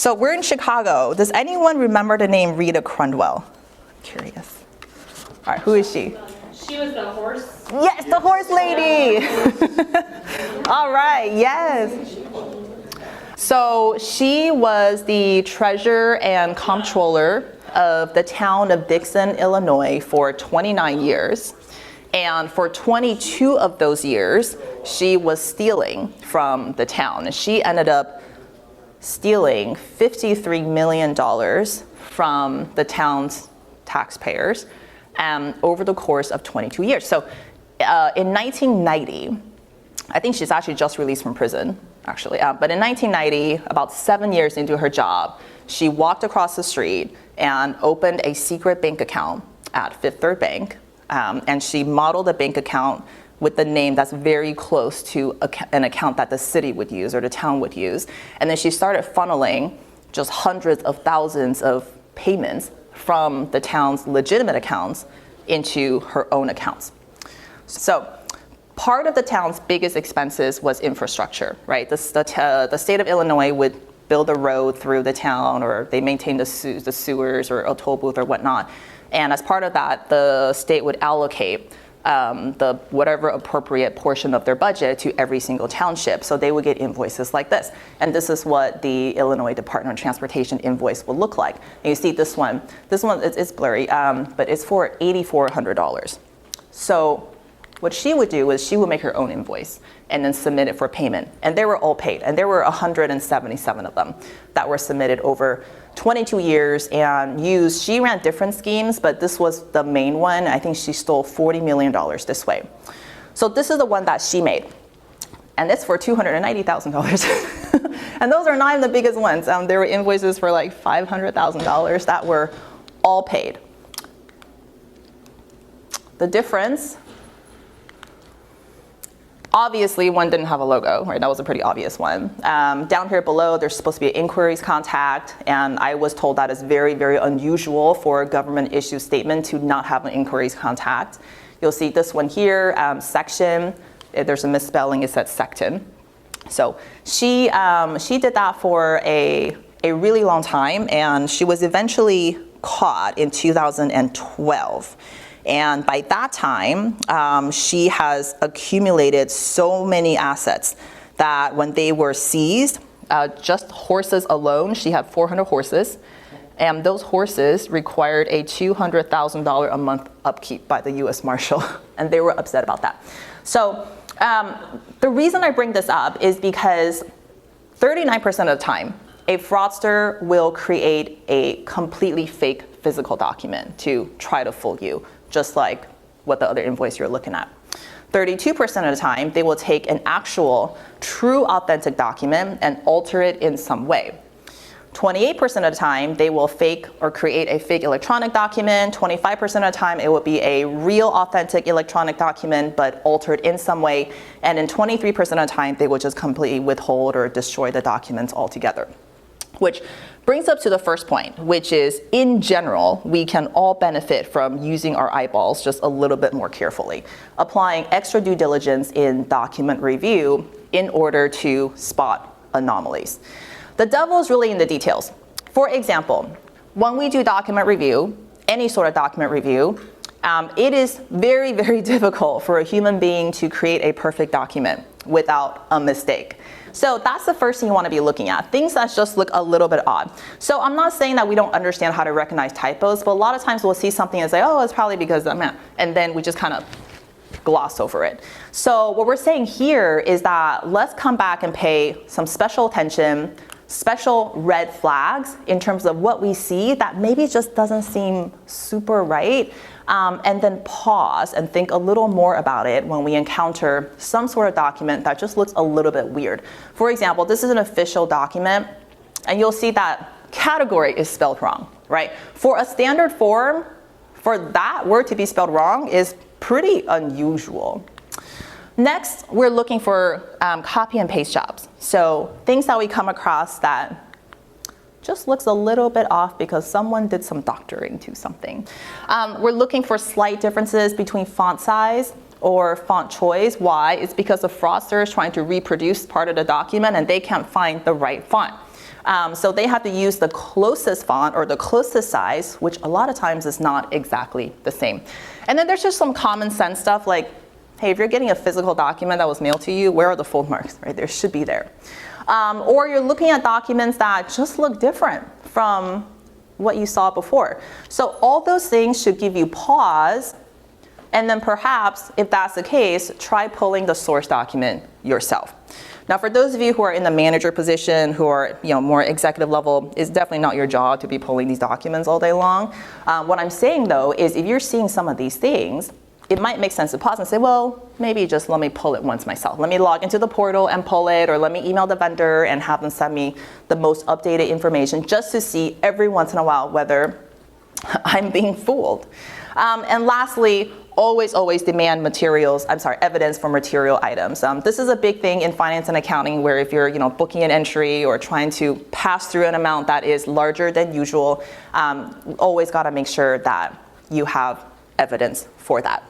So we're in Chicago. Does anyone remember the name Rita Crundwell? Curious. All right, who is she? She was the horse. Yes, the horse lady. All right, yes. So she was the treasurer and comptroller of the town of Dixon, Illinois for 29 years. And for 22 of those years, she was stealing from the town. And she ended up stealing $53 million from the town's taxpayers over the course of 22 years. So in 1990, I think she's actually just released from prison, actually. But in 1990, about 7 years into her job, she walked across the street and opened a secret bank account at Fifth Third Bank. And she modeled a bank account with the name that's very close to an account that the city would use or the town would use. And then she started funneling just hundreds of thousands of payments from the town's legitimate accounts into her own accounts. So part of the town's biggest expenses was infrastructure, right? The state of Illinois would build a road through the town, or they maintained the sewers or a toll booth or whatnot. And as part of that, the state would allocate the whatever appropriate portion of their budget to every single township. So they would get invoices like this. And this is what the Illinois Department of Transportation invoice will look like. And you see this one it's blurry, but it's for $8,400. So what she would do is she would make her own invoice and then submit it for payment. And they were all paid. And there were 177 of them that were submitted over 22 years and used. She ran different schemes, but this was the main one. I think she stole $40 million this way. So this is the one that she made. And it's for $290,000. And those are not even the biggest ones. There were invoices for like $500,000 that were all paid. The difference, obviously, one didn't have a logo, right? That was a pretty obvious one. Down here below, there's supposed to be an inquiries contact, and I was told that is very, very unusual for a government issue statement to not have an inquiries contact. You'll see this one here, section. There's a misspelling, it said secton. So she did that for a really long time, and she was eventually caught in 2012. And by that time, she has accumulated so many assets that when they were seized, just horses alone, she had 400 horses, and those horses required a $200,000 a month upkeep by the U.S. Marshal, and they were upset about that. So the reason I bring this up is because 39% of the time, a fraudster will create a completely fake physical document to try to fool you, just like what the other invoice you're looking at. 32% of the time, they will take an actual, true, authentic document and alter it in some way. 28% of the time, they will fake or create a fake electronic document. 25% of the time, it will be a real, authentic electronic document, but altered in some way. And in 23% of the time, they will just completely withhold or destroy the documents altogether. Which brings up to the first point, which is, in general, we can all benefit from using our eyeballs just a little bit more carefully, applying extra due diligence in document review in order to spot anomalies. The devil is really in the details. For example, when we do document review, any sort of document review, it is very, very difficult for a human being to create a perfect document without a mistake. So that's the first thing you want to be looking at, things that just look a little bit odd. So I'm not saying that we don't understand how to recognize typos, but a lot of times we'll see something and say, oh, it's probably because of that, and then we just kind of gloss over it. So what we're saying here is that let's come back and pay some special attention, special red flags in terms of what we see that maybe just doesn't seem super right. And then pause and think a little more about it when we encounter some sort of document that just looks a little bit weird. For example, this is an official document, and you'll see that category is spelled wrong, right? For a standard form, for that word to be spelled wrong is pretty unusual. Next, we're looking for copy and paste jobs. So things that we come across that just looks a little bit off because someone did some doctoring to something. We're looking for slight differences between font size or font choice. Why? It's because the fraudster is trying to reproduce part of the document and they can't find the right font. So they have to use the closest font or the closest size, which a lot of times is not exactly the same. And then there's just some common sense stuff like, hey, if you're getting a physical document that was mailed to you, where are the fold marks, right? There should be there. Or you're looking at documents that just look different from what you saw before. So all those things should give you pause. And then perhaps, if that's the case, try pulling the source document yourself. Now, for those of you who are in the manager position, who are more executive level, it's definitely not your job to be pulling these documents all day long. What I'm saying, though, is if you're seeing some of these things, it might make sense to pause and say, well, maybe just let me pull it once myself. Let me log into the portal and pull it, or let me email the vendor and have them send me the most updated information just to see every once in a while whether I'm being fooled. And lastly, always demand evidence for material items. This is a big thing in finance and accounting where if you're booking an entry or trying to pass through an amount that is larger than usual, always got to make sure that you have evidence for that.